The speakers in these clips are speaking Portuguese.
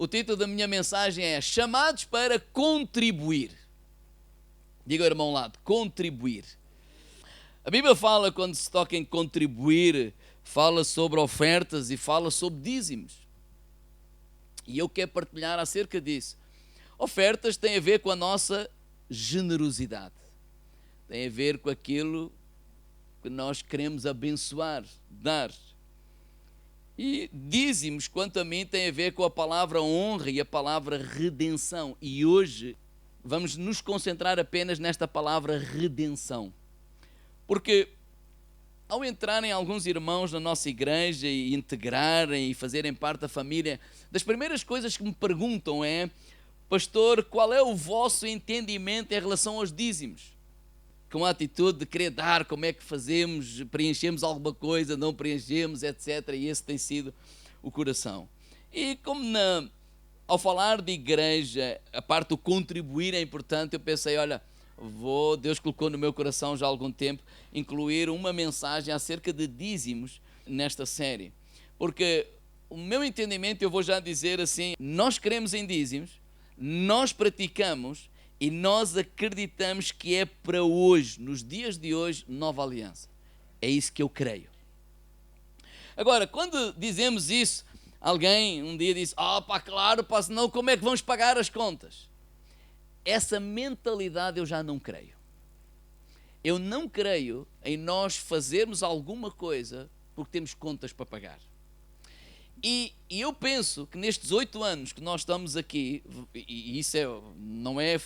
O título da minha mensagem é Chamados para Contribuir. Diga ao irmão ao lado, contribuir. A Bíblia fala, quando se toca em contribuir, fala sobre ofertas e fala sobre dízimos. E eu quero partilhar acerca disso. Ofertas têm a ver com a nossa generosidade. Tem a ver com aquilo que nós queremos abençoar, dar. E dízimos, quanto a mim, tem a ver com a palavra honra e a palavra redenção. E hoje vamos nos concentrar apenas nesta palavra redenção. Porque ao entrarem alguns irmãos na nossa igreja e integrarem e fazerem parte da família, das primeiras coisas que me perguntam é: pastor, qual é o vosso entendimento em relação aos dízimos? Com a atitude de querer dar, como é que fazemos, preenchemos alguma coisa, não preenchemos, etc. E esse tem sido o coração. E como ao falar de igreja, a parte do contribuir é importante, eu pensei, olha, Deus colocou no meu coração já há algum tempo, incluir uma mensagem acerca de dízimos nesta série. Porque o meu entendimento, eu vou já dizer assim, nós cremos em dízimos, nós praticamos e nós acreditamos que é para hoje, nos dias de hoje, nova aliança. É isso que eu creio. Agora, quando dizemos isso, alguém um dia disse, claro, senão como é que vamos pagar as contas? Essa mentalidade eu já não creio. Eu não creio em nós fazermos alguma coisa porque temos contas para pagar. E eu penso que nestes 8 anos que nós estamos aqui, e isso não é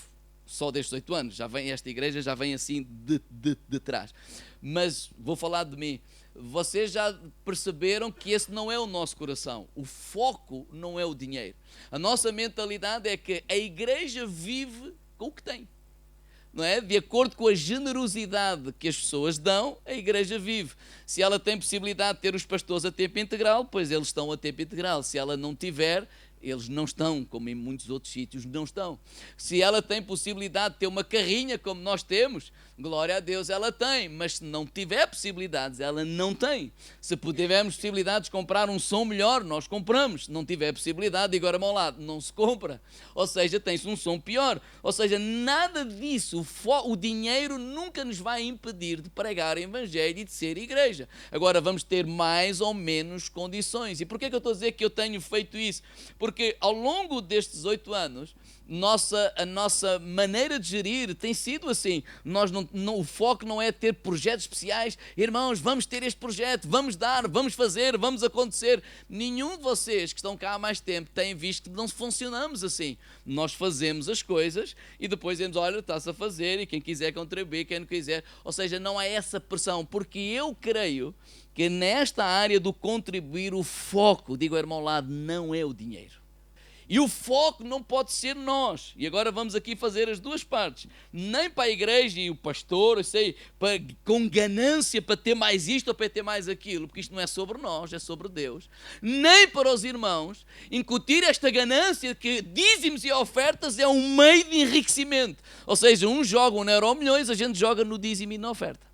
só destes 8 anos, esta igreja já vem assim de trás. Mas vou falar de mim. Vocês já perceberam que esse não é o nosso coração. O foco não é o dinheiro. A nossa mentalidade é que a igreja vive com o que tem. Não é? De acordo com a generosidade que as pessoas dão, a igreja vive. Se ela tem possibilidade de ter os pastores a tempo integral, pois eles estão a tempo integral. Se ela não tiver, eles não estão, como em muitos outros sítios não estão. Se ela tem possibilidade de ter uma carrinha como nós temos, glória a Deus, ela tem. Mas se não tiver possibilidades, ela não tem. Se tivermos possibilidades de comprar um som melhor, nós compramos. Se não tiver possibilidade, digo agora ao lado, não se compra. Ou seja, tem-se um som pior. Ou seja, nada disso, o dinheiro nunca nos vai impedir de pregar o evangelho e de ser igreja. Agora vamos ter mais ou menos condições. E porquê que eu estou a dizer que eu tenho feito isso? Porque ao longo destes 8 anos, a nossa maneira de gerir tem sido assim. O foco não é ter projetos especiais. Irmãos, vamos ter este projeto, vamos dar, vamos fazer, vamos acontecer. Nenhum de vocês que estão cá há mais tempo tem visto que não funcionamos assim. Nós fazemos as coisas e depois dizemos, olha, está-se a fazer e quem quiser contribuir, quem não quiser. Ou seja, não há essa pressão, porque eu creio que nesta área do contribuir, o foco, digo ao irmão ao lado, não é o dinheiro. E o foco não pode ser nós. E agora vamos aqui fazer as duas partes. Nem para a igreja e o pastor, com ganância para ter mais isto ou para ter mais aquilo, porque isto não é sobre nós, é sobre Deus. Nem para os irmãos incutir esta ganância que dízimos e ofertas é um meio de enriquecimento. Ou seja, uns jogam no Euromilhões, a gente joga no dízimo e na oferta.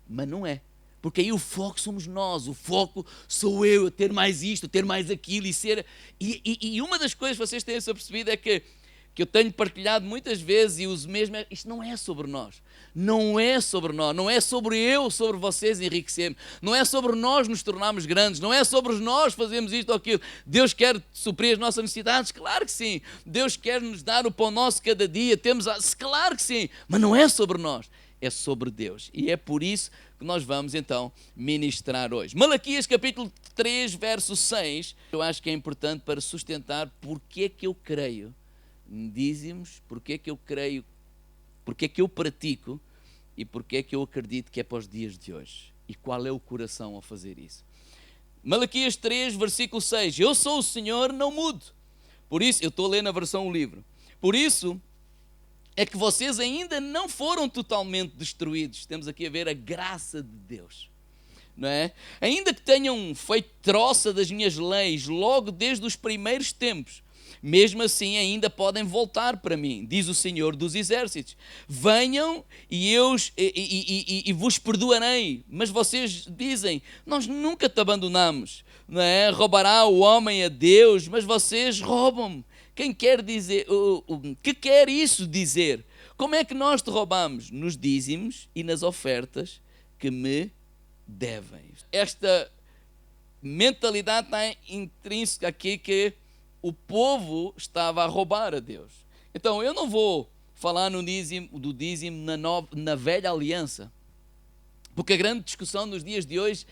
Mas não é. Porque aí o foco somos nós, o foco sou eu ter mais isto, ter mais aquilo e ser... E uma das coisas que vocês têm percebido é que eu tenho partilhado muitas vezes e uso mesmo, isto não é sobre nós. Não é sobre nós, não é sobre eu, sobre vocês enriquecermos. Não é sobre nós nos tornarmos grandes, não é sobre nós fazermos isto ou aquilo. Deus quer suprir as nossas necessidades? Claro que sim. Deus quer nos dar o pão nosso cada dia? Claro que sim. Mas não é sobre nós, é sobre Deus. E é por isso que nós vamos então ministrar hoje. Malaquias capítulo 3, verso 6, eu acho que é importante para sustentar porque é que eu creio em dízimos, porque é que eu creio, porque é que eu pratico e porque é que eu acredito que é para os dias de hoje. E qual é o coração ao fazer isso. Malaquias 3, versículo 6, eu sou o Senhor, não mudo. Por isso, eu estou a ler na versão livre. Por isso é que vocês ainda não foram totalmente destruídos. Temos aqui a ver a graça de Deus, não é? Ainda que tenham feito troça das minhas leis logo desde os primeiros tempos, mesmo assim ainda podem voltar para mim, diz o Senhor dos Exércitos. Venham e vos perdoarei. Mas vocês dizem, nós nunca te abandonamos. Não é? Roubará o homem a Deus, mas vocês roubam-me. Quem quer dizer, que quer isso dizer? Como é que nós te roubamos? Nos dízimos e nas ofertas que me devem. Esta mentalidade está intrínseca aqui que o povo estava a roubar a Deus. Então eu não vou falar do dízimo na velha aliança, porque a grande discussão nos dias de hoje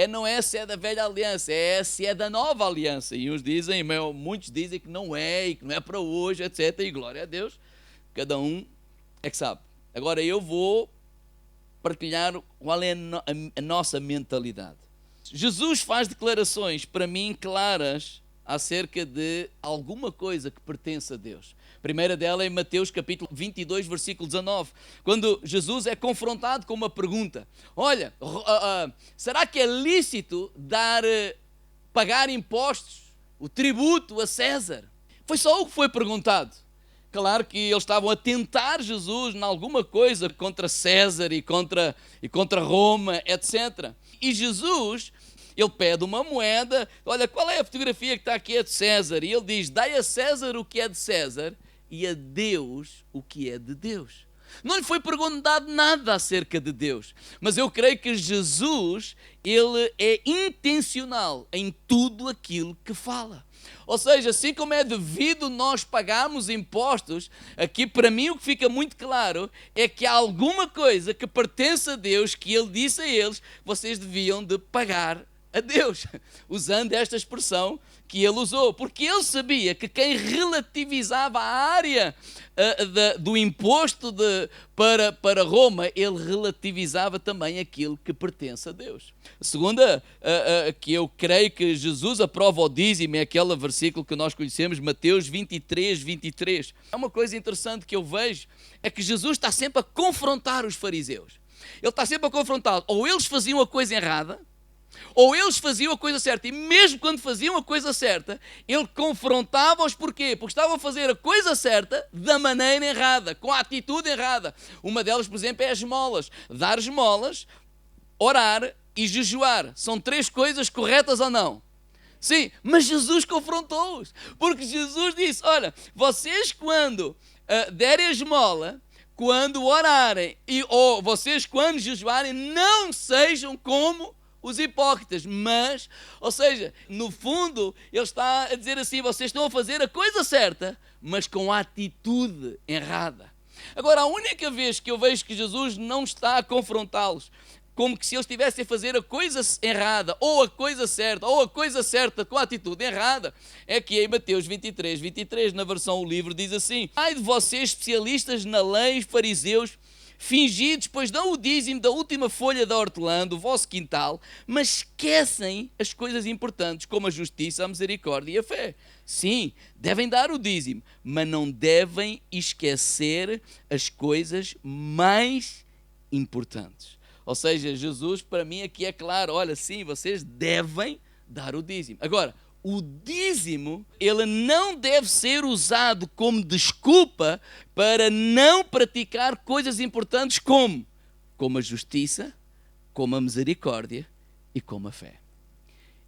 não é se é da velha aliança, é se é da nova aliança. E muitos dizem que não é, e que não é para hoje, etc. E glória a Deus, cada um é que sabe. Agora eu vou partilhar qual é a nossa mentalidade. Jesus faz declarações, para mim, claras acerca de alguma coisa que pertence a Deus. A primeira dela é em Mateus capítulo 22, versículo 19, quando Jesus é confrontado com uma pergunta. Olha, será que é lícito pagar impostos, o tributo a César? Foi só o que foi perguntado. Claro que eles estavam a tentar Jesus em alguma coisa contra César e contra Roma, etc. E Jesus, ele pede uma moeda. Olha, qual é a fotografia que está aqui? É de César. E ele diz, dai a César o que é de César e a Deus o que é de Deus. Não lhe foi perguntado nada acerca de Deus. Mas eu creio que Jesus, ele é intencional em tudo aquilo que fala. Ou seja, assim como é devido nós pagarmos impostos, aqui para mim o que fica muito claro é que há alguma coisa que pertence a Deus que ele disse a eles, vocês deviam de pagar a Deus, usando esta expressão que ele usou, porque ele sabia que quem relativizava a área do imposto para Roma, ele relativizava também aquilo que pertence a Deus. A segunda, que eu creio que Jesus aprova o dízimo, é aquele versículo que nós conhecemos, Mateus 23, 23. É uma coisa interessante que eu vejo, é que Jesus está sempre a confrontar os fariseus. Ele está sempre a confrontá-los. Ou eles faziam a coisa errada, ou eles faziam a coisa certa, e mesmo quando faziam a coisa certa, ele confrontava-os. Porquê? Porque estavam a fazer a coisa certa da maneira errada, com a atitude errada. Uma delas, por exemplo, é as esmolas. Dar esmolas, orar e jejuar. São três coisas corretas ou não? Sim, mas Jesus confrontou-os, porque Jesus disse, olha, vocês quando derem a esmola, quando orarem, ou vocês quando jejuarem, não sejam como os hipócritas, mas, ou seja, no fundo, ele está a dizer assim, vocês estão a fazer a coisa certa, mas com a atitude errada. Agora, a única vez que eu vejo que Jesus não está a confrontá-los, como que se eles estivessem a fazer a coisa errada, ou a coisa certa com a atitude errada, é que em Mateus 23, 23, na versão O Livro, diz assim, ai de vocês especialistas na lei, fariseus, fingidos, pois dão o dízimo da última folha da hortelã do vosso quintal, mas esquecem as coisas importantes, como a justiça, a misericórdia e a fé. Sim, devem dar o dízimo, mas não devem esquecer as coisas mais importantes. Ou seja, Jesus, para mim, aqui é claro, olha, sim, vocês devem dar o dízimo. Agora, o dízimo, ele não deve ser usado como desculpa para não praticar coisas importantes como a justiça, como a misericórdia e como a fé.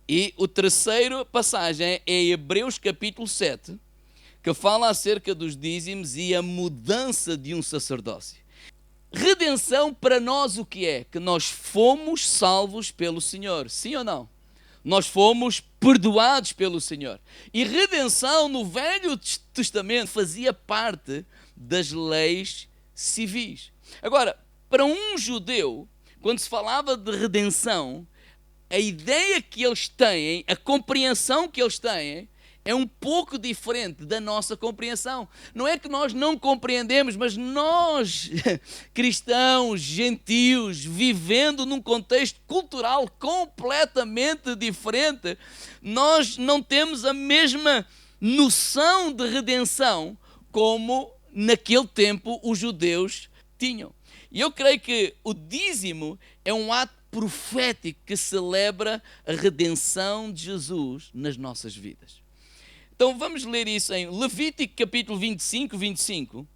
E o terceiro passagem é Hebreus capítulo 7, que fala acerca dos dízimos e a mudança de um sacerdócio. Redenção para nós o que é? Que nós fomos salvos pelo Senhor, sim ou não? Nós fomos perdoados pelo Senhor. E redenção no Velho Testamento fazia parte das leis civis. Agora, para um judeu, quando se falava de redenção, a ideia que eles têm, a compreensão que eles têm, é um pouco diferente da nossa compreensão. Não é que nós não compreendemos, mas nós, cristãos, gentios, vivendo num contexto cultural completamente diferente, nós não temos a mesma noção de redenção como naquele tempo os judeus tinham. E eu creio que o dízimo é um ato profético que celebra a redenção de Jesus nas nossas vidas. Então vamos ler isso em Levítico capítulo 25, 25.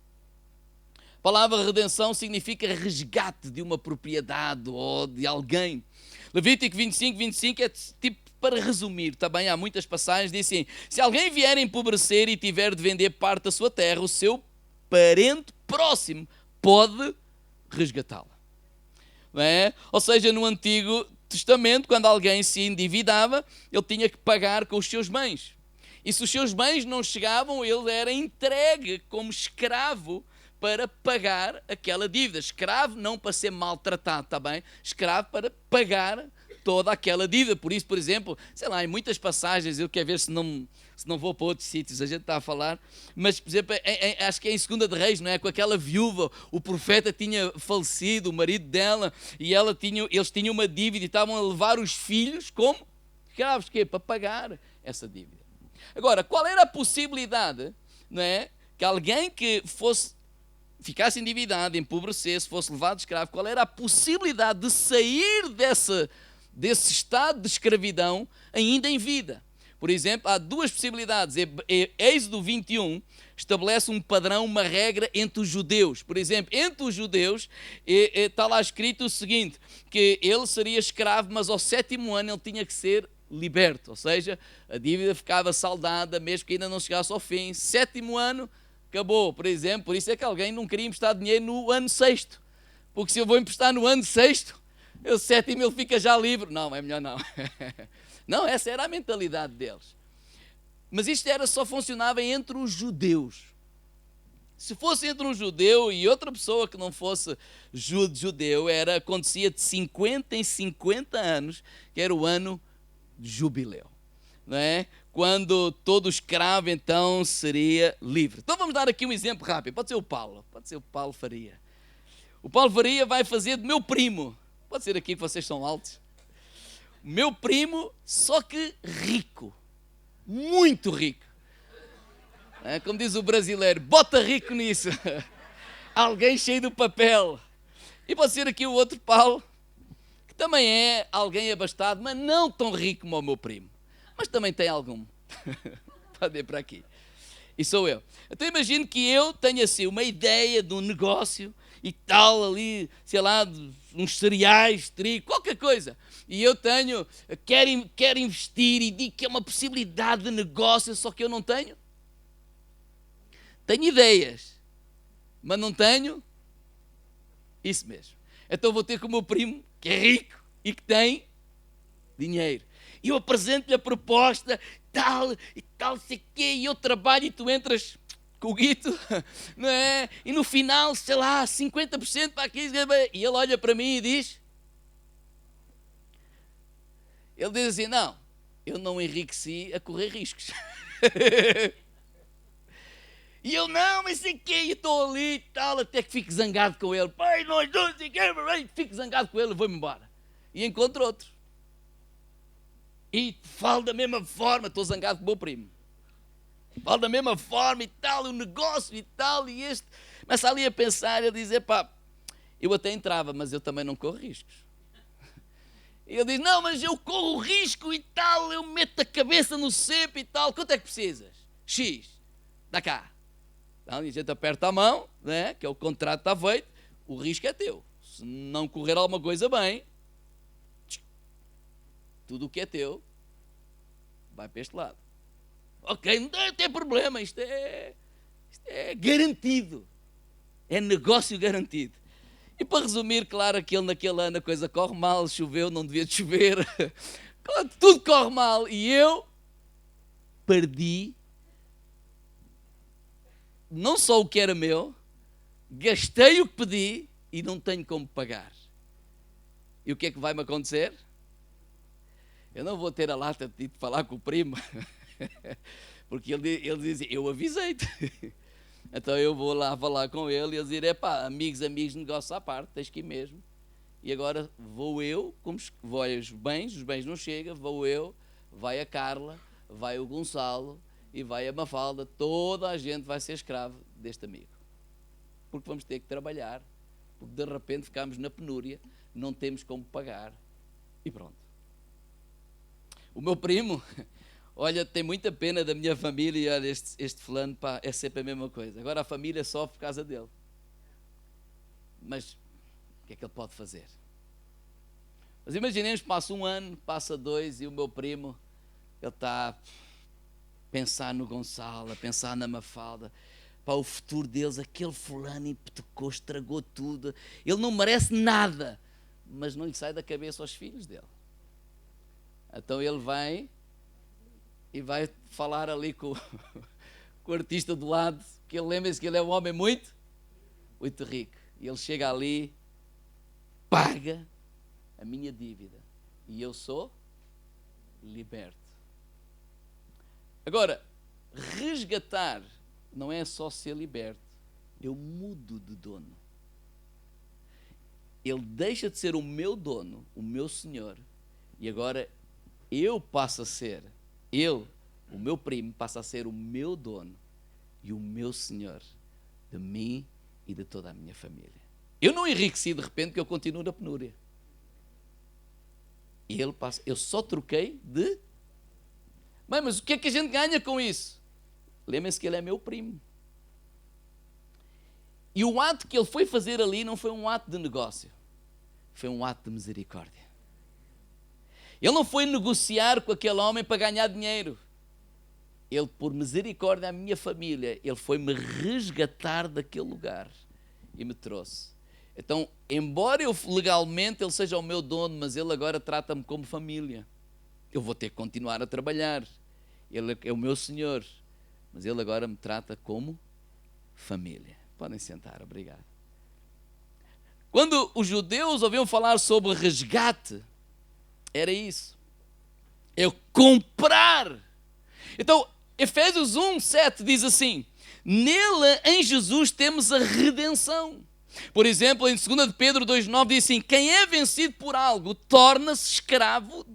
A palavra redenção significa resgate de uma propriedade ou de alguém. Levítico 25, 25 é tipo, para resumir, também há muitas passagens, diz assim: se alguém vier a empobrecer e tiver de vender parte da sua terra, o seu parente próximo pode resgatá-la. Não é? Ou seja, no Antigo Testamento, quando alguém se endividava, ele tinha que pagar com os seus bens. E se os seus bens não chegavam, ele era entregue como escravo para pagar aquela dívida. Escravo não para ser maltratado, está bem? Escravo para pagar toda aquela dívida. Por isso, por exemplo, sei lá, em muitas passagens, eu quero ver se não vou para outros sítios, a gente está a falar, mas, por exemplo, acho que é em 2 de Reis, não é? Com aquela viúva, o profeta tinha falecido, o marido dela, e eles tinham uma dívida e estavam a levar os filhos como escravos, quê? Para pagar essa dívida. Agora, qual era a possibilidade, não é? Que alguém que ficasse endividado, empobrecesse, fosse levado de escravo, qual era a possibilidade de sair desse estado de escravidão ainda em vida? Por exemplo, há duas possibilidades. Êxodo 21 estabelece um padrão, uma regra entre os judeus. Por exemplo, entre os judeus está lá escrito o seguinte, que ele seria escravo, mas ao 7º ano ele tinha que ser liberto. Ou seja, a dívida ficava saldada, mesmo que ainda não chegasse ao fim. 7º ano, acabou. Por exemplo, por isso é que alguém não queria emprestar dinheiro no ano 6º. Porque se eu vou emprestar no ano 6º, o 7º ele fica já livre. Não, é melhor não. Não, essa era a mentalidade deles. Mas isto só funcionava entre os judeus. Se fosse entre um judeu e outra pessoa que não fosse judeu, acontecia de 50 em 50 anos, que era o ano de jubileu. Não é? Quando todo escravo, então, seria livre. Então vamos dar aqui um exemplo rápido. Pode ser o Paulo Faria. O Paulo Faria vai fazer do meu primo. Pode ser aqui que vocês são altos. Meu primo, só que rico. Muito rico. Como diz o brasileiro, bota rico nisso. Alguém cheio do papel. E pode ser aqui o outro Paulo, que também é alguém abastado, mas não tão rico como o meu primo. Mas também tem algum. Pode ir para aqui. E sou eu. Então imagino que eu tenha assim uma ideia de um negócio e tal ali, sei lá, uns cereais, trigo, qualquer coisa. E eu quero investir e digo que é uma possibilidade de negócio, só que eu não tenho. Tenho ideias, mas não tenho isso mesmo. Então vou ter com o meu primo, que é rico e que tem dinheiro. E eu apresento-lhe a proposta, tal, sei quê, e eu trabalho e tu entras com o guito, não é? E no final, sei lá, 50% para aqui. E ele olha para mim e diz... Ele diz assim, não, eu não enriqueci a correr riscos. E eu, não, mas sei quê, e estou ali e tal, até que fico zangado com ele. Pai, nós dois, fico zangado com ele, vou-me embora. E encontro outro. E falo da mesma forma, estou zangado com o meu primo. Falo da mesma forma e tal, o negócio e tal, e este. Começa ali a pensar, ele diz, pá, eu até entrava, mas eu também não corro riscos. E ele diz, não, mas eu corro risco e tal, eu meto a cabeça no cepo e tal, quanto é que precisas? X, dá cá. Então, a gente aperta a mão, né, que é o contrato está feito, o risco é teu. Se não correr alguma coisa bem, tudo o que é teu vai para este lado. Ok, não tem problema, isto é garantido. É negócio garantido. E para resumir, claro, naquele ano a coisa corre mal, choveu, não devia de chover, tudo corre mal. E eu perdi não só o que era meu, gastei o que pedi e não tenho como pagar. E o que é que vai-me acontecer? Eu não vou ter a lata de falar com o primo, porque ele diz, eu avisei-te. Então eu vou lá falar com ele e ele dizer, amigos, negócio à parte, tens que ir mesmo. E agora vou eu, como vai os bens não chegam, vou eu, vai a Carla, vai o Gonçalo e vai a Mafalda, toda a gente vai ser escravo deste amigo. Porque vamos ter que trabalhar, porque de repente ficamos na penúria, não temos como pagar e pronto. O meu primo, Olha, tem muita pena da minha família e olha, este fulano, pá, é sempre a mesma coisa. Agora a família sofre por causa dele. Mas o que é que ele pode fazer? Mas imaginemos, passa 1 ano, passa 2 e o meu primo, ele está a pensar no Gonçalo, a pensar na Mafalda. Para o futuro deles, aquele fulano hipotecou, estragou tudo. Ele não merece nada, mas não lhe sai da cabeça aos filhos dele. Então ele vai e vai falar ali com o artista do lado, que ele lembra-se que ele é um homem muito rico. E ele chega ali, paga a minha dívida e eu sou liberto. Agora, resgatar não é só ser liberto, eu mudo de dono. Ele deixa de ser o meu dono, o meu senhor, e agora eu passo a ser, o meu primo, passa a ser o meu dono e o meu senhor de mim e de toda a minha família. Eu não enriqueci de repente, que eu continuo na penúria. E ele passa, eu só troquei de... Mas o que é que a gente ganha com isso? Lembrem-se que ele é meu primo. E o ato que ele foi fazer ali não foi um ato de negócio, foi um ato de misericórdia. Ele não foi negociar com aquele homem para ganhar dinheiro. Ele, por misericórdia à minha família, ele foi-me resgatar daquele lugar e me trouxe. Então, embora eu legalmente ele seja o meu dono, mas ele agora trata-me como família. Eu vou ter que continuar a trabalhar. Ele é o meu senhor, mas ele agora me trata como família. Podem sentar, obrigado. Quando os judeus ouviam falar sobre resgate, era isso. É comprar. Então, Efésios 1:7 diz assim: nele, em Jesus, temos a redenção. Por exemplo, em 2 Pedro 2:9 diz assim: quem é vencido por algo torna-se escravo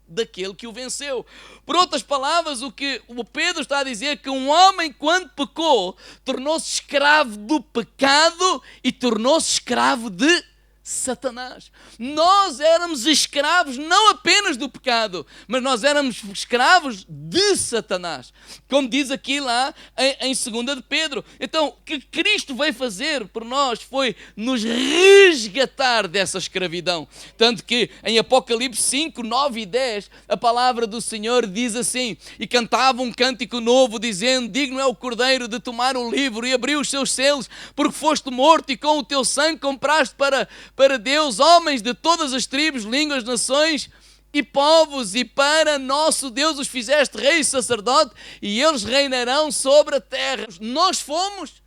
daquele que o venceu. Por outras palavras, o que o Pedro está a dizer é que um homem, quando pecou, tornou-se escravo do pecado e tornou-se escravo de Satanás. Nós éramos escravos não apenas do pecado, mas nós éramos escravos de Satanás, como diz aqui lá em 2 de Pedro. Então, o que Cristo veio fazer por nós foi nos resgatar dessa escravidão. Tanto que em Apocalipse 5, 9 e 10, a palavra do Senhor diz assim: e cantava um cântico novo, dizendo: digno é o Cordeiro de tomar o livro e abrir os seus selos, porque foste morto e com o teu sangue compraste para Deus homens de todas as tribos, línguas, nações e povos, e para nosso Deus os fizeste reis e sacerdote, e eles reinarão sobre a terra. Nós fomos,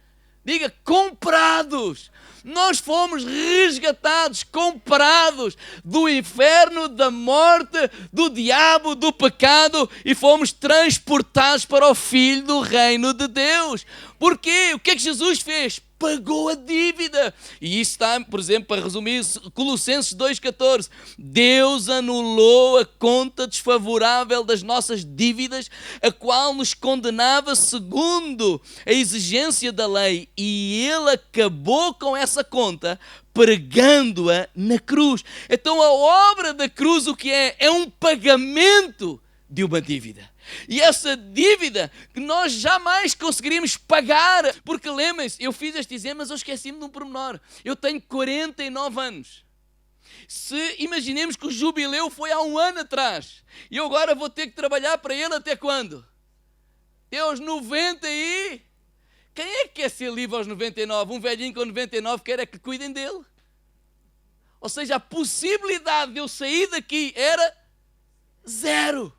diga, comprados. Nós fomos resgatados, comprados do inferno, da morte, do diabo, do pecado, e fomos transportados para o Filho do reino de Deus. Porquê? O que é que Jesus fez? Pagou a dívida. E isso está, por exemplo, para resumir, Colossenses 2,14. Deus anulou a conta desfavorável das nossas dívidas, a qual nos condenava segundo a exigência da lei, e Ele acabou com essa conta, pregando-a na cruz. Então a obra da cruz o que é? É um pagamento de uma dívida. E essa dívida que nós jamais conseguiríamos pagar, porque lembrem-se, eu fiz este exemplo, mas eu esqueci-me de um pormenor. Eu tenho 49 anos. Se imaginemos que o jubileu foi há 1 ano atrás, e eu agora vou ter que trabalhar para ele até quando? Até aos 90 e... Quem é que quer ser livre aos 99? Um velhinho com 99 quer é que cuidem dele. Ou seja, a possibilidade de eu sair daqui era zero.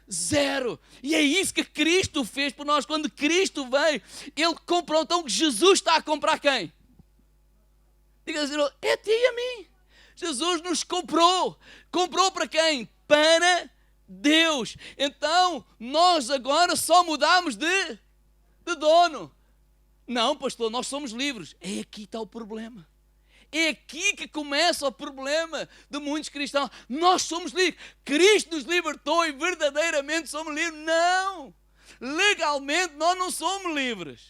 Zero. E é isso que Cristo fez por nós. Quando Cristo veio, Ele comprou. Então Jesus está a comprar quem? Diga assim: é a ti e a mim. Jesus nos comprou. Comprou para quem? Para Deus. Então nós agora só mudamos de dono. Não, pastor, nós somos livres. É aqui está o problema. É aqui que começa o problema de muitos cristãos. Nós somos livres. Cristo nos libertou e verdadeiramente somos livres. Não! Legalmente nós não somos livres.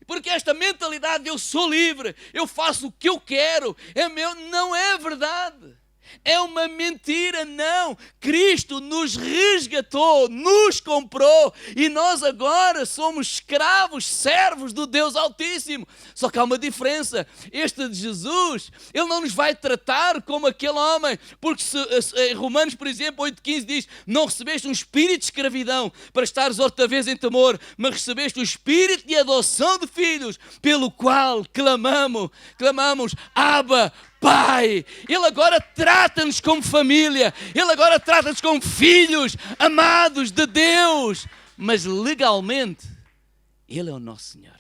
Porque esta mentalidade de eu sou livre, eu faço o que eu quero, é meu, não é verdade. É uma mentira, não. Cristo nos resgatou, nos comprou e nós agora somos escravos, servos do Deus Altíssimo. Só que há uma diferença. Este de Jesus, Ele não nos vai tratar como aquele homem, porque em Romanos, por exemplo, 8,15 diz: não recebeste um espírito de escravidão para estares outra vez em temor, mas recebeste o espírito de adoção de filhos, pelo qual clamamos, Abba, Pai. Ele agora trata-nos como família, Ele agora trata-nos como filhos amados de Deus, mas legalmente Ele é o nosso Senhor.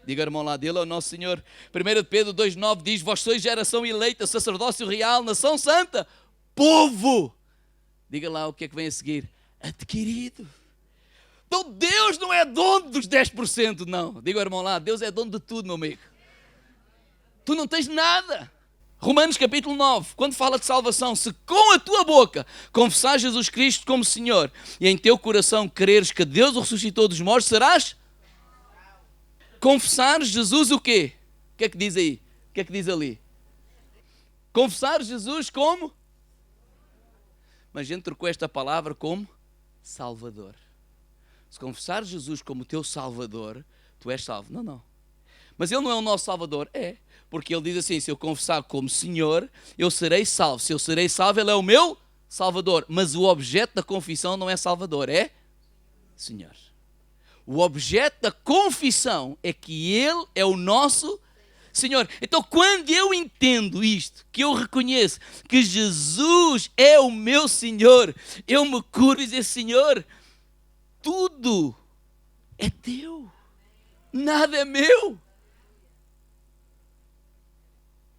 Diga, irmão, lá dele é o nosso Senhor. 1 Pedro 2,9 diz: vós sois geração eleita, sacerdócio real, nação santa, povo. Diga lá o que é que vem a seguir: adquirido. Então Deus não é dono dos 10%, não. Diga, irmão, lá, Deus é dono de tudo, meu amigo. Tu não tens nada. Romanos capítulo 9, quando fala de salvação: se com a tua boca confessares Jesus Cristo como Senhor e em teu coração creres que Deus o ressuscitou dos mortos, serás? Confessares Jesus o quê? O que é que diz aí? O que é que diz ali? Confessar Jesus como? Mas a gente trocou esta palavra como Salvador. Se confessar Jesus como teu Salvador, tu és salvo. Não. Mas Ele não é o nosso Salvador? É. Porque Ele diz assim: se eu confessar como Senhor, eu serei salvo. Se eu serei salvo, Ele é o meu Salvador. Mas o objeto da confissão não é Salvador, é Senhor. O objeto da confissão é que Ele é o nosso Senhor. Então, quando eu entendo isto, que eu reconheço que Jesus é o meu Senhor, eu me curvo e dizer: Senhor, tudo é teu, nada é meu.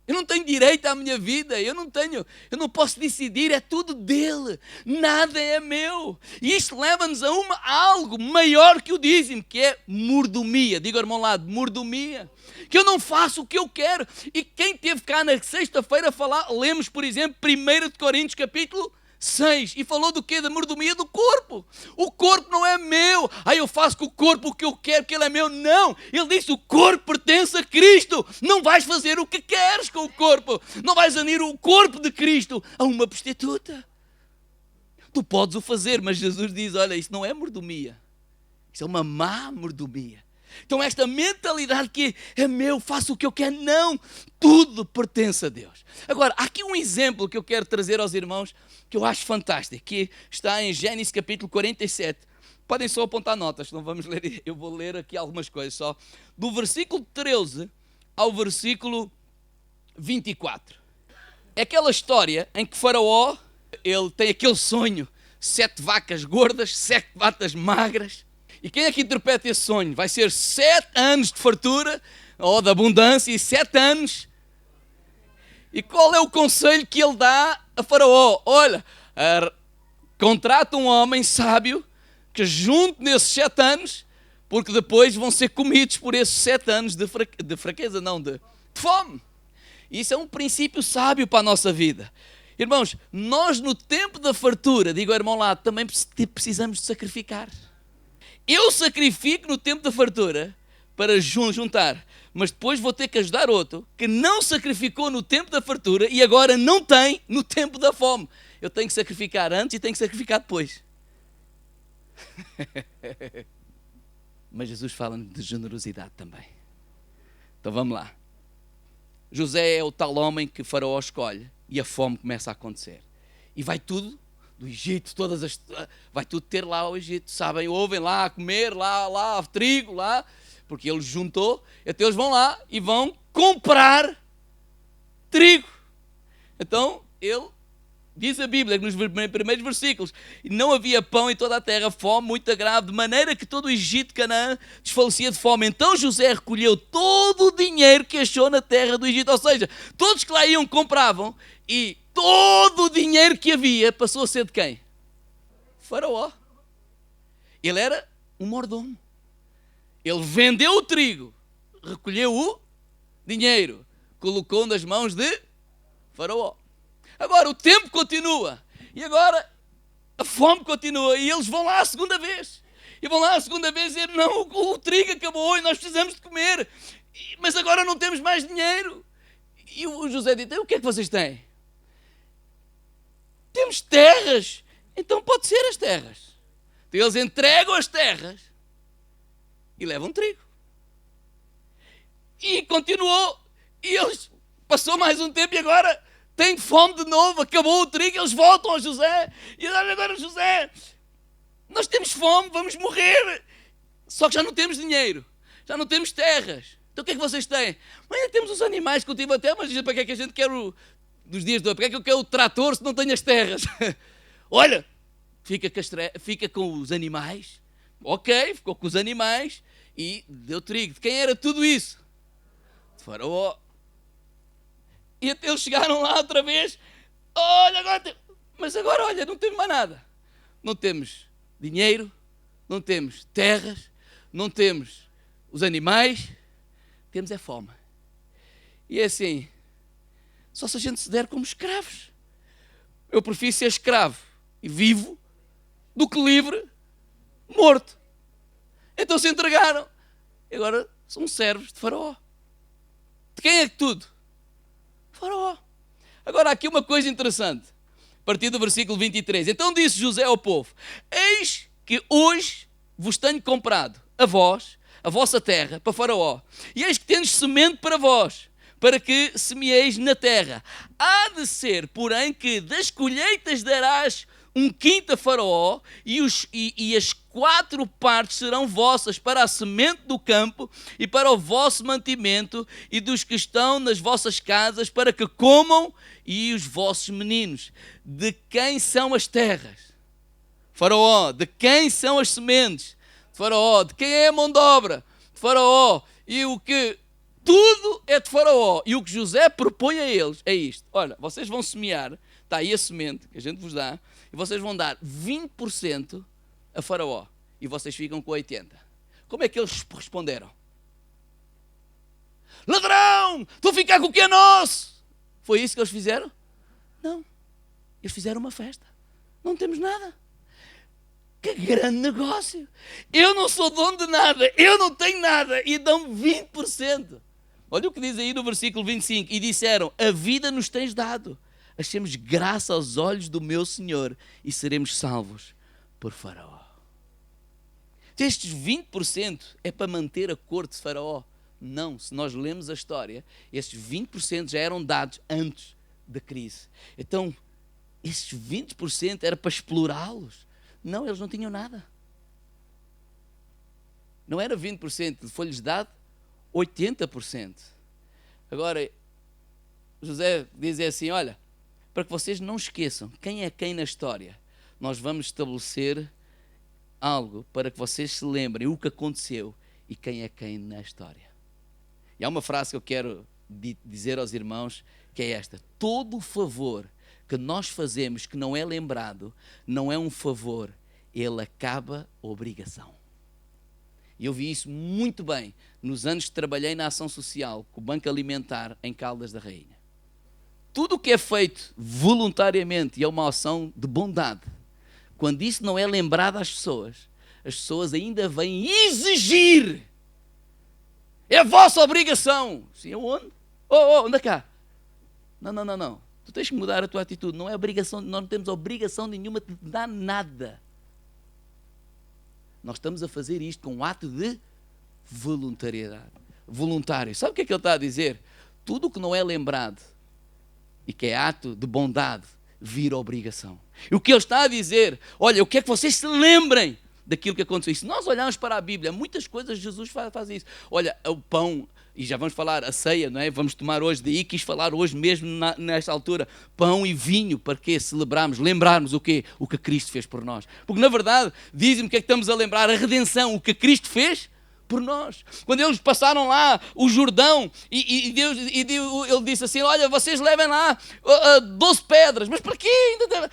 Eu não tenho direito à minha vida, eu não posso decidir, é tudo dele, nada é meu. E isto leva-nos a algo maior que o dízimo, que é mordomia. Diga, irmão, lá, mordomia. Que eu não faço o que eu quero. E quem esteve cá na sexta-feira a falar, lemos, por exemplo, 1 Coríntios capítulo 6, e falou do quê? Da mordomia do corpo. O corpo não é meu. Eu faço com o corpo o que eu quero, que ele é meu. Não, ele disse: o corpo pertence a Cristo. Não vais fazer o que queres com o corpo. Não vais unir o corpo de Cristo a uma prostituta. Tu podes o fazer, mas Jesus diz: olha, isso não é mordomia, isso é uma má mordomia. Então esta mentalidade que é meu, faço o que eu quero, não, tudo pertence a Deus. Agora, há aqui um exemplo que eu quero trazer aos irmãos, que eu acho fantástico, que está em Gênesis capítulo 47. Podem só apontar notas, não vamos ler, eu vou ler aqui algumas coisas só. Do versículo 13 ao versículo 24. É aquela história em que Faraó, ele tem aquele sonho: 7 vacas gordas, 7 vacas magras. E quem é que interpreta esse sonho? Vai ser 7 anos de fartura, ou de abundância, e 7 anos. E qual é o conselho que ele dá a Faraó? Olha, contrata um homem sábio que junte nesses 7 anos, porque depois vão ser comidos por esses 7 anos de fraqueza, não, de fome. Isso é um princípio sábio para a nossa vida. Irmãos, nós no tempo da fartura, digo ao irmão lá, também precisamos de sacrificar. Eu sacrifico no tempo da fartura para juntar, mas depois vou ter que ajudar outro que não sacrificou no tempo da fartura e agora não tem no tempo da fome. Eu tenho que sacrificar antes e tenho que sacrificar depois. Mas Jesus fala-nos de generosidade também. Então vamos lá. José é o tal homem que Faraó escolhe e a fome começa a acontecer. E vai tudo do Egito, vai tudo ter lá ao Egito, sabem, ouvem lá a comer, lá, trigo, lá, porque ele juntou, até eles vão lá e vão comprar trigo. Então, diz a Bíblia, nos primeiros versículos: e não havia pão em toda a terra, fome muito grave, de maneira que todo o Egito de Canaã desfalecia de fome. Então José recolheu todo o dinheiro que achou na terra do Egito, ou seja, todos que lá iam compravam, e todo o dinheiro que havia passou a ser de quem? Faraó. Ele era um mordomo. Ele vendeu o trigo, recolheu o dinheiro, colocou nas mãos de Faraó. Agora o tempo continua, e agora a fome continua, e eles vão lá a segunda vez. E vão lá a segunda vez dizer: não, o trigo acabou e nós precisamos de comer, mas agora não temos mais dinheiro. E o José diz: o que é que vocês têm? temos terras, então pode ser as terras. Então eles entregam as terras e levam trigo. E continuou, e eles, passou mais um tempo e agora têm fome de novo, acabou o trigo, eles voltam a José, e agora José, nós temos fome, vamos morrer, só que já não temos dinheiro, já não temos terras. Então o que é que vocês têm? Mas temos os animais que cultivam a terra, mas para que é que a gente quer dos dias de hoje? Para que é que eu quero o trator se não tenho as terras? Olha, fica com os animais. Ok, ficou com os animais e deu trigo. De quem era tudo isso? De Faraó. E até eles chegaram lá outra vez. Olha, mas agora, olha, não temos mais nada. Não temos dinheiro, não temos terras, não temos os animais, temos é fome. E é assim, só se a gente se der como escravos. Eu prefiro ser escravo e vivo do que livre, morto. Então se entregaram. E agora são servos de Faraó. De quem é que tudo? Faraó. Agora há aqui uma coisa interessante. A partir do versículo 23. Então disse José ao povo: eis que hoje vos tenho comprado a vós, a vossa terra, para Faraó. E eis que tendes semente para vós, para que semieis na terra. Há de ser, porém, que das colheitas darás um quinto a Faraó, e as 4 partes serão vossas para a semente do campo e para o vosso mantimento e dos que estão nas vossas casas, para que comam, e os vossos meninos. De quem são as terras? Faraó. De quem são as sementes? De Faraó. De quem é a mão de obra? De Faraó. E o que... tudo é de Faraó. E o que José propõe a eles é isto: olha, vocês vão semear, está aí a semente que a gente vos dá, e vocês vão dar 20% a Faraó, e vocês ficam com 80%. Como é que eles responderam? Ladrão, tu ficar com o que é nosso. Foi isso que eles fizeram? Não, eles fizeram uma festa. Não temos nada. Que grande negócio. Eu não sou dono de nada, eu não tenho nada, e dão 20%. Olha o que diz aí no versículo 25. E disseram: a vida nos tens dado, achemos graça aos olhos do meu Senhor, e seremos salvos por Faraó. Estes 20% é para manter a corte de Faraó? Não, se nós lemos a história, estes 20% já eram dados antes da crise. Então, estes 20% era para explorá-los. Não, eles não tinham nada. Não era 20%, foi-lhes dado 80%. Agora, José diz assim: olha, para que vocês não esqueçam quem é quem na história, nós vamos estabelecer algo para que vocês se lembrem o que aconteceu e quem é quem na história. E há uma frase que eu quero dizer aos irmãos, que é esta: todo o favor que nós fazemos que não é lembrado, não é um favor, ele acaba obrigação. E eu vi isso muito bem nos anos que trabalhei na ação social com o Banco Alimentar em Caldas da Rainha. Tudo o que é feito voluntariamente e é uma ação de bondade, quando isso não é lembrado às pessoas ainda vêm exigir. É a vossa obrigação. Sim, onde? Anda cá. Não. Tu tens que mudar a tua atitude. Não é obrigação, nós não temos obrigação nenhuma de te dar nada. Nós estamos a fazer isto com um ato de voluntariedade. Voluntário. Sabe o que é que ele está a dizer? Tudo o que não é lembrado e que é ato de bondade vira obrigação. E o que ele está a dizer: olha, eu quero que vocês se lembrem daquilo que aconteceu. E se nós olharmos para a Bíblia, muitas coisas Jesus faz isso. Olha, o pão, e já vamos falar a ceia, não é? Vamos tomar hoje, daí quis falar hoje mesmo nesta altura, pão e vinho, para que celebrarmos, lembrarmos o quê? O que Cristo fez por nós. Porque na verdade, dizem-me o que é que estamos a lembrar: a redenção, o que Cristo fez por nós. Quando eles passaram lá o Jordão, e Deus, ele disse assim: olha, vocês levem lá 12 pedras. Mas para quê?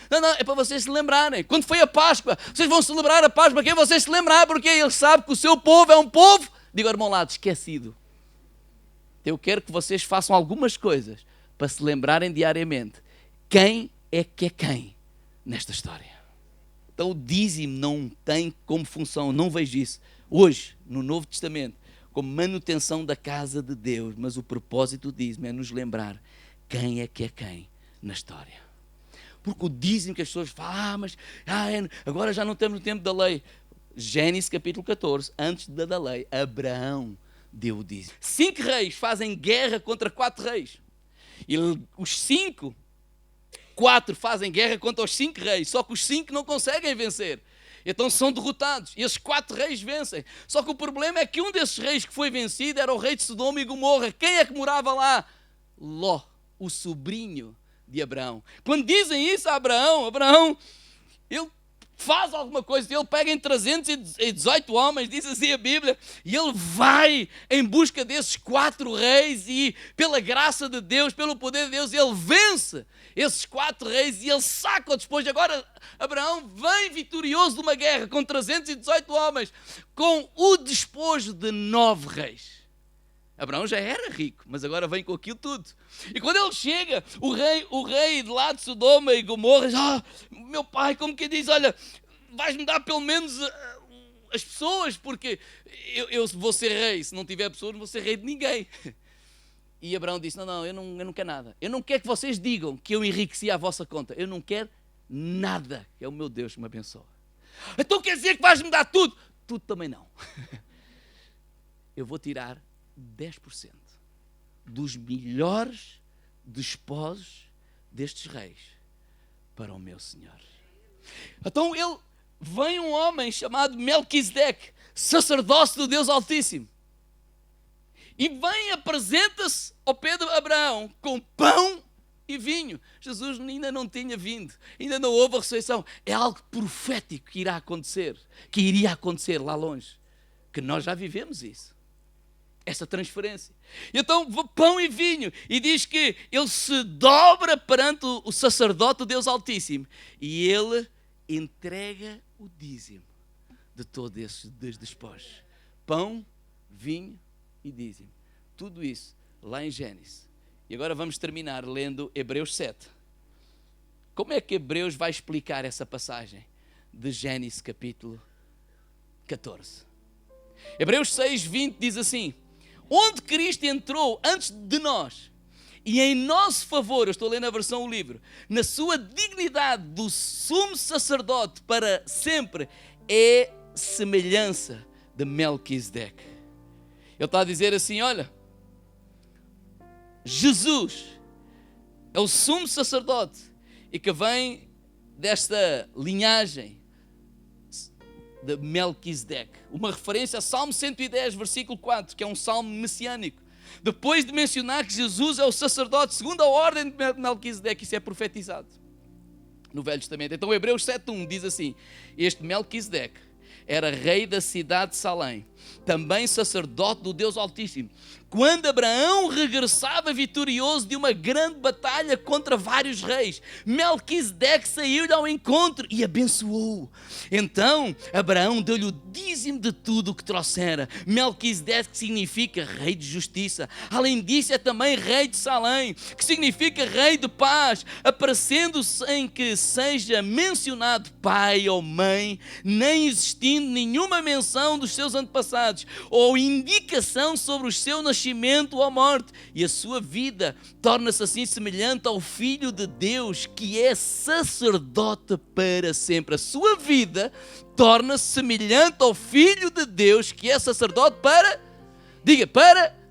Não, é para vocês se lembrarem. Quando foi a Páscoa, vocês vão celebrar a Páscoa, para que vocês se lembrarem, porque ele sabe que o seu povo é um povo, diga ao irmão lado, esquecido. Eu quero que vocês façam algumas coisas para se lembrarem diariamente quem é quem nesta história. Então o dízimo não tem como função, não vejo isso hoje no Novo Testamento como manutenção da casa de Deus, mas o propósito do dízimo é nos lembrar quem é quem na história. Porque o dízimo que as pessoas falam, mas agora já não estamos no tempo da lei. Gênesis capítulo 14, antes da lei, Abraão deu o dízimo. 5 reis fazem guerra contra 4 reis. E os 4 fazem guerra contra os 5 reis, só que os 5 não conseguem vencer. Então são derrotados e esses 4 reis vencem. Só que o problema é que um desses reis que foi vencido era o rei de Sodoma e Gomorra. Quem é que morava lá? Ló, o sobrinho de Abraão. Quando dizem isso a Abraão, ele faz alguma coisa, ele pega em 318 homens, diz assim a Bíblia, e ele vai em busca desses 4 reis e pela graça de Deus, pelo poder de Deus, ele vence esses 4 reis e ele saca o despojo. Agora Abraão vem vitorioso de uma guerra com 318 homens, com o despojo de 9 reis. Abraão já era rico, mas agora vem com aquilo tudo. E quando ele chega, o rei de lá de Sodoma e Gomorra diz: meu pai, como que diz, olha, vais-me dar pelo menos as pessoas, porque eu vou ser rei. Se não tiver pessoas, não vou ser rei de ninguém. E Abraão disse: não, eu não quero nada. Eu não quero que vocês digam que eu enriqueci a vossa conta. Eu não quero nada. É o meu Deus que me abençoa. Então quer dizer que vais-me dar tudo? Tudo também não. Eu vou tirar 10% dos melhores despojos destes reis para o meu Senhor. Então vem um homem chamado Melquisedeque, sacerdócio do Deus Altíssimo, e vem, apresenta-se ao pé de Abraão com pão e vinho. Jesus ainda não tinha vindo, ainda não houve a ressurreição. É algo profético que irá acontecer, que iria acontecer lá longe, que nós já vivemos isso. Essa transferência. Então, pão e vinho. E diz que ele se dobra perante o sacerdote do Deus Altíssimo. E ele entrega o dízimo de todos esses despojos. Pão, vinho e dízimo. Tudo isso lá em Gênesis. E agora vamos terminar lendo Hebreus 7. Como é que Hebreus vai explicar essa passagem de Gênesis capítulo 14? Hebreus 6, 20 diz assim: onde Cristo entrou antes de nós e em nosso favor, eu estou lendo a versão o livro, na sua dignidade do sumo sacerdote para sempre, é semelhança de Melquisedeque. Ele está a dizer assim: olha, Jesus é o sumo sacerdote e que vem desta linhagem de Melquisedeque, uma referência a Salmo 110, versículo 4, que é um salmo messiânico. Depois de mencionar que Jesus é o sacerdote segundo a ordem de Melquisedeque, isso é profetizado no Velho Testamento. Então Hebreus 7.1 diz assim: este Melquisedeque era rei da cidade de Salém, também sacerdote do Deus Altíssimo, quando Abraão regressava vitorioso de uma grande batalha contra vários reis. Melquisedeque saiu-lhe ao encontro e abençoou. Então Abraão deu-lhe o dízimo de tudo o que trouxera. Melquisedeque significa rei de justiça. Além disso é também rei de Salém, que significa rei de paz, aparecendo sem que seja mencionado pai ou mãe, nem existindo nenhuma menção dos seus antepassados ou indicação sobre o seu nascimento ou morte, e a sua vida torna-se assim semelhante ao Filho de Deus, que é sacerdote para sempre. A sua vida torna-se semelhante ao Filho de Deus, que é sacerdote para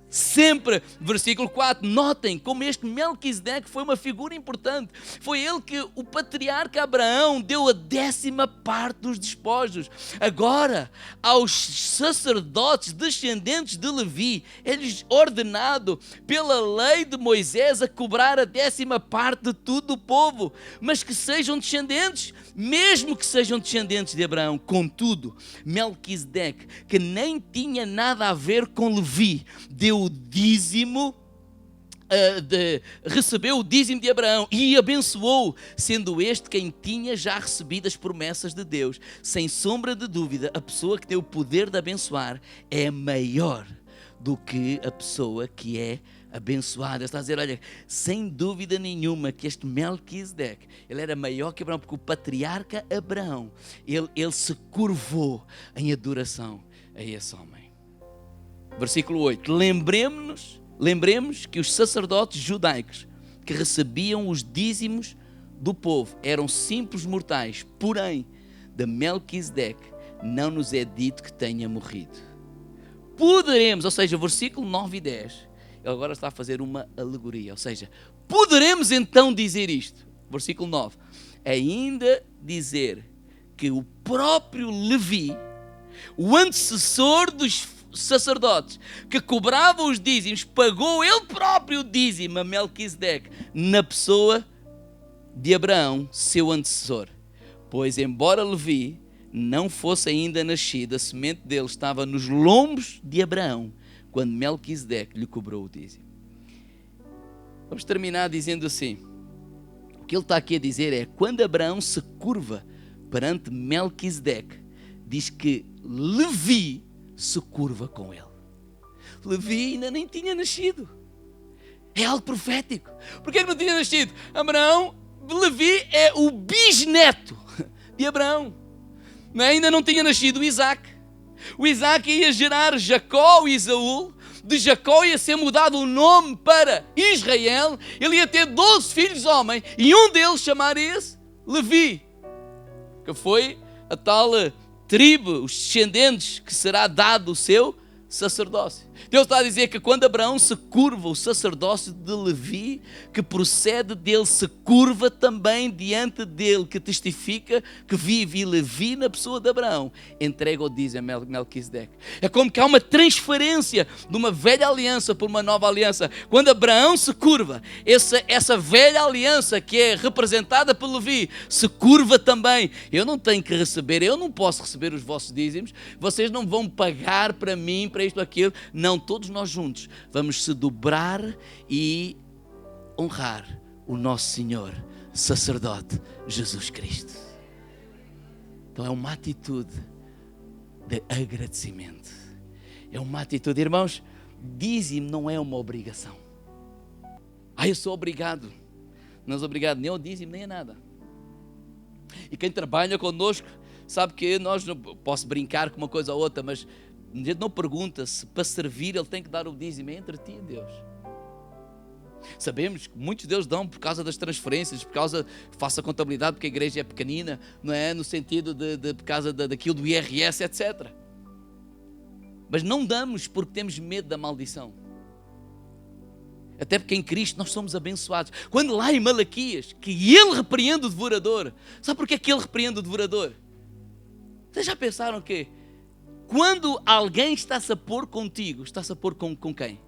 sempre. Versículo 4, notem como este Melquisedeque foi uma figura importante. Foi ele que o patriarca Abraão deu a 10ª dos despojos. Agora, aos sacerdotes descendentes de Levi, é-lhes ordenado pela lei de Moisés a cobrar a 10ª de tudo o povo, mas que sejam descendentes, mesmo que sejam descendentes de Abraão. Contudo, Melquisedeque, que nem tinha nada a ver com Levi, deu o dízimo, recebeu o dízimo de Abraão e abençoou, sendo este quem tinha já recebido as promessas de Deus. Sem sombra de dúvida, a pessoa que tem o poder de abençoar é maior do que a pessoa que é abençoada. Ele está a dizer, olha, sem dúvida nenhuma que este Melquisedeque, ele era maior que Abraão, porque o patriarca Abraão, ele se curvou em adoração a esse homem. Versículo 8, lembremos que os sacerdotes judaicos que recebiam os dízimos do povo eram simples mortais, porém, de Melquisedeque não nos é dito que tenha morrido. Poderemos, ou seja, versículo 9 e 10, ele agora está a fazer uma alegoria, ou seja, poderemos então dizer isto, versículo 9, ainda dizer que o próprio Levi, o antecessor dos sacerdotes, que cobrava os dízimos, pagou ele próprio o dízimo a Melquisedeque, na pessoa de Abraão, seu antecessor. Pois, embora Levi não fosse ainda nascido, a semente dele estava nos lombos de Abraão, quando Melquisedeque lhe cobrou o dízimo. Vamos terminar dizendo assim, o que ele está aqui a dizer é, quando Abraão se curva perante Melquisedeque, diz que Levi se curva com ele. Levi ainda nem tinha nascido. É algo profético. Porquê que não tinha nascido? Levi é o bisneto de Abraão. Ainda não tinha nascido o Isaac. O Isaac ia gerar Jacó e Esaú. De Jacó ia ser mudado o nome para Israel. Ele ia ter 12 filhos homens. E um deles chamaria-se Levi, que foi a tal tribo, os descendentes, que será dado o seu sacerdócio. Deus está a dizer que quando Abraão se curva, o sacerdócio de Levi, que procede dele, se curva também diante dele, que testifica que vive, e Levi, na pessoa de Abraão, entrega o dízimo a Melquisedeque. É como que há uma transferência de uma velha aliança por uma nova aliança. Quando Abraão se curva, essa velha aliança que é representada por Levi, se curva também. Eu não tenho que receber, eu não posso receber os vossos dízimos, vocês não vão pagar para mim, para isto ou aquilo. Não, todos nós juntos vamos se dobrar e honrar o nosso Senhor, sacerdote Jesus Cristo. Então é uma atitude de agradecimento. É uma atitude, irmãos, dízimo não é uma obrigação. Eu sou obrigado. Não sou obrigado nem ao dízimo, nem a nada. E quem trabalha connosco sabe que nós não posso brincar com uma coisa ou outra, mas a gente não pergunta se para servir ele tem que dar o dízimo, é entre ti e Deus. Sabemos que muitos deles dão por causa das transferências, por causa, faça a contabilidade porque a igreja é pequenina, não é? No sentido por causa daquilo do IRS, etc. Mas não damos porque temos medo da maldição. Até porque em Cristo nós somos abençoados. Quando lá em Malaquias, que ele repreende o devorador, sabe porquê que ele repreende o devorador? Vocês já pensaram que quando alguém está-se a pôr contigo, está-se a pôr com quem?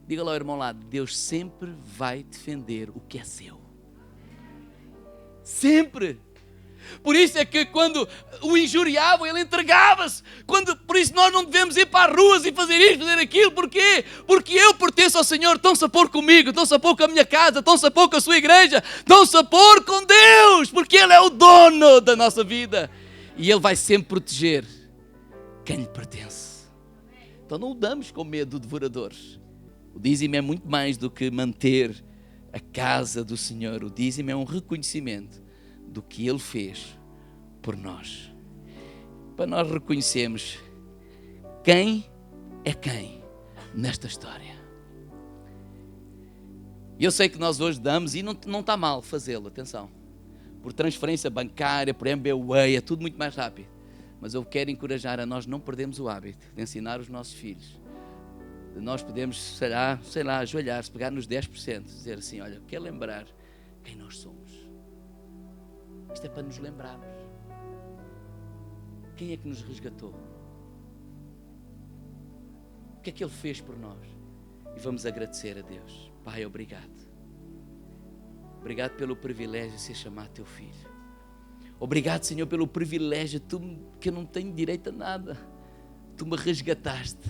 Diga lá ao irmão lá, Deus sempre vai defender o que é seu. Sempre. Por isso é que quando o injuriavam, ele entregava-se. Por isso nós não devemos ir para as ruas e fazer isto, fazer aquilo. Porquê? Porque eu pertenço ao Senhor. Estão-se a pôr comigo, estão-se a pôr com a minha casa, estão-se a pôr com a sua igreja, estão-se a pôr com Deus, porque Ele é o dono da nossa vida. E Ele vai sempre proteger quem lhe pertence. Então não o damos com medo de devoradores. O dízimo é muito mais do que manter a casa do Senhor. O dízimo é um reconhecimento do que Ele fez por nós. Para nós reconhecermos quem é quem nesta história. E eu sei que nós hoje damos, e não está mal fazê-lo, atenção. Por transferência bancária, por MBWay, é tudo muito mais rápido. Mas eu quero encorajar a nós não perdermos o hábito de ensinar os nossos filhos. De nós podemos, sei lá, ajoelhar-se, pegar nos 10%, dizer assim, olha, quero lembrar quem nós somos. Isto é para nos lembrarmos. Quem é que nos resgatou? O que é que Ele fez por nós? E vamos agradecer a Deus. Pai, obrigado. Obrigado pelo privilégio de ser chamado teu filho. Obrigado, Senhor, pelo privilégio que eu não tenho direito a nada. Tu me resgataste.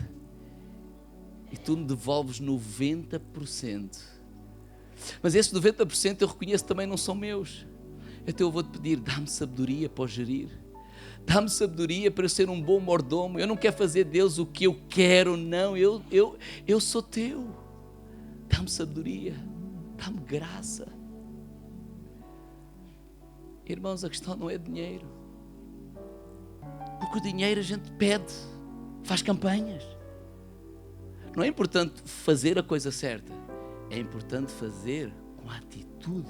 E tu me devolves 90%. Mas esses 90% eu reconheço também não são meus. Então eu vou-te pedir, dá-me sabedoria para o gerir. Dá-me sabedoria para eu ser um bom mordomo. Eu não quero fazer, Deus, o que eu quero, não. Eu sou teu. Dá-me sabedoria. Dá-me graça. Irmãos, a questão não é dinheiro. Porque o dinheiro a gente pede, faz campanhas. Não é importante fazer a coisa certa. É importante fazer com a atitude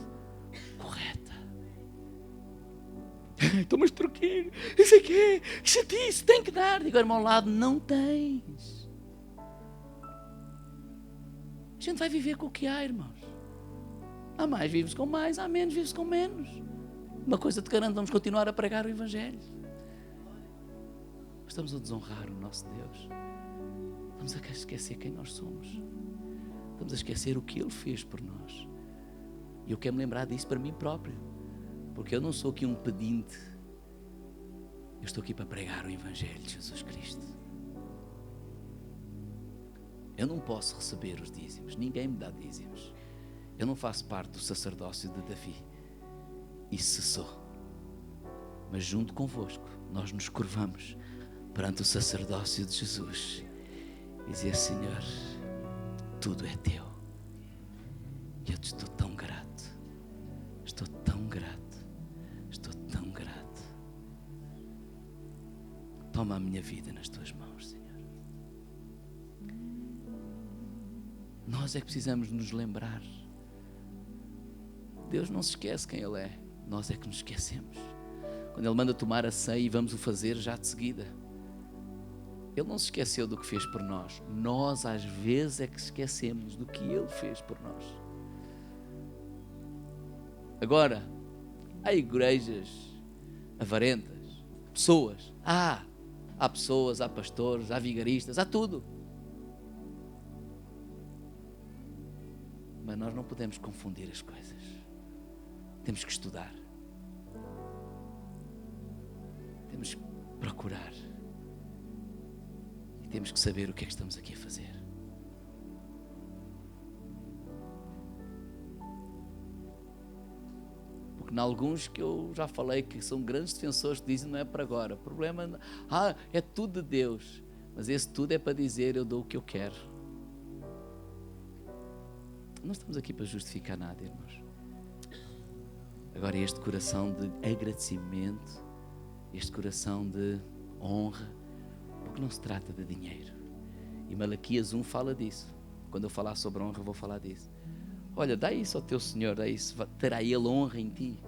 Estou-me a extorquir, isso aqui, que chatice, tem que dar. Digo ao irmão ao lado, não tens. A gente vai viver com o que há, irmãos. Há mais, vives com mais, há menos, vives com menos. Uma coisa te garanto, vamos continuar a pregar o Evangelho. Estamos a desonrar o nosso Deus. Estamos a esquecer quem nós somos. Estamos a esquecer o que Ele fez por nós. E eu quero me lembrar disso para mim próprio. Porque eu não sou aqui um pedinte. Eu estou aqui para pregar o Evangelho de Jesus Cristo. Eu não posso receber os dízimos. Ninguém me dá dízimos. Eu não faço parte do sacerdócio de Davi. Isso sou. Mas junto convosco, nós nos curvamos perante o sacerdócio de Jesus e dizer: Senhor, tudo é teu. E eu te estou tão grato. Estou tão grato. Estou tão grato. Toma a minha vida nas tuas mãos, Senhor. Nós é que precisamos nos lembrar. Deus não se esquece quem Ele é. Nós é que nos esquecemos. Quando Ele manda tomar a ceia e vamos o fazer já de seguida. Ele não se esqueceu do que fez por nós. Nós às vezes é que esquecemos do que Ele fez por nós. Agora, há igrejas avarentas, pessoas. Há pessoas, há pastores, há vigaristas, há tudo. Mas nós não podemos confundir as coisas. Temos que estudar. Temos que procurar. E temos que saber o que é que estamos aqui a fazer. Porque em alguns que eu já falei que são grandes defensores que dizem não é para agora. O problema é tudo de Deus. Mas esse tudo é para dizer eu dou o que eu quero. Não estamos aqui para justificar nada, irmãos. Agora este coração de agradecimento, este coração de honra, porque não se trata de dinheiro. E Malaquias 1 fala disso. Quando eu falar sobre honra, eu vou falar disso. Olha, dá isso ao teu Senhor, dá isso, terá Ele honra em ti.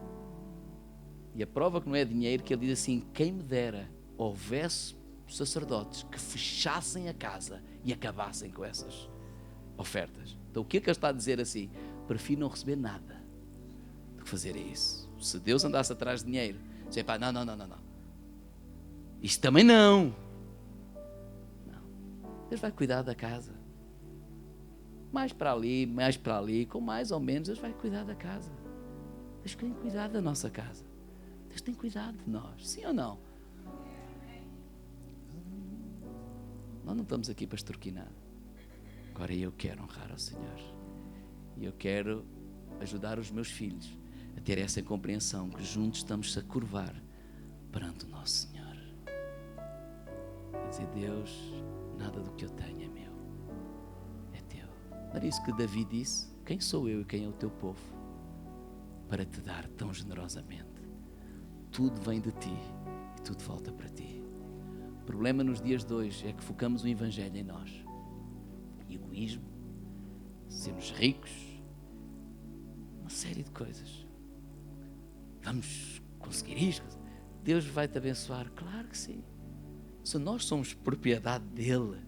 E a prova que não é dinheiro, que Ele diz assim: quem me dera houvesse sacerdotes que fechassem a casa e acabassem com essas ofertas. Então o que é que Ele está a dizer assim? Prefiro não receber nada do que fazer isso. Se Deus andasse atrás de dinheiro, dizia: pá, não. Isto também não. Deus vai cuidar da casa. Mais para ali, com mais ou menos, Deus vai cuidar da casa. Deus tem cuidado da nossa casa. Deus tem cuidado de nós, sim ou não? Nós não estamos aqui para extorquir nada. Agora eu quero honrar ao Senhor. E eu quero ajudar os meus filhos a ter essa compreensão que juntos estamos a curvar perante o nosso Senhor. E dizer: Deus, nada do que eu tenho é meu, é teu. Não era isso que Davi disse? Quem sou eu e quem é o teu povo para te dar tão generosamente? Tudo vem de ti e tudo volta para ti. O problema nos dias de hoje é que focamos o Evangelho em nós. Egoísmo, sermos ricos, uma série de coisas. Vamos conseguir isto. Deus vai te abençoar? Claro que sim. Se nós somos propriedade dele,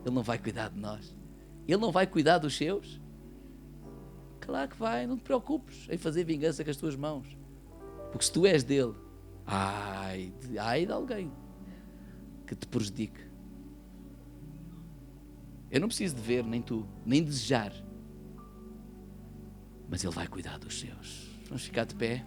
ele não vai cuidar de nós. Ele não vai cuidar dos seus? Claro que vai. Não te preocupes em fazer vingança com as tuas mãos, porque se tu és dele, ai de alguém que te prejudique. Eu não preciso de ver, nem tu, nem desejar, mas ele vai cuidar dos seus. Vamos ficar de pé.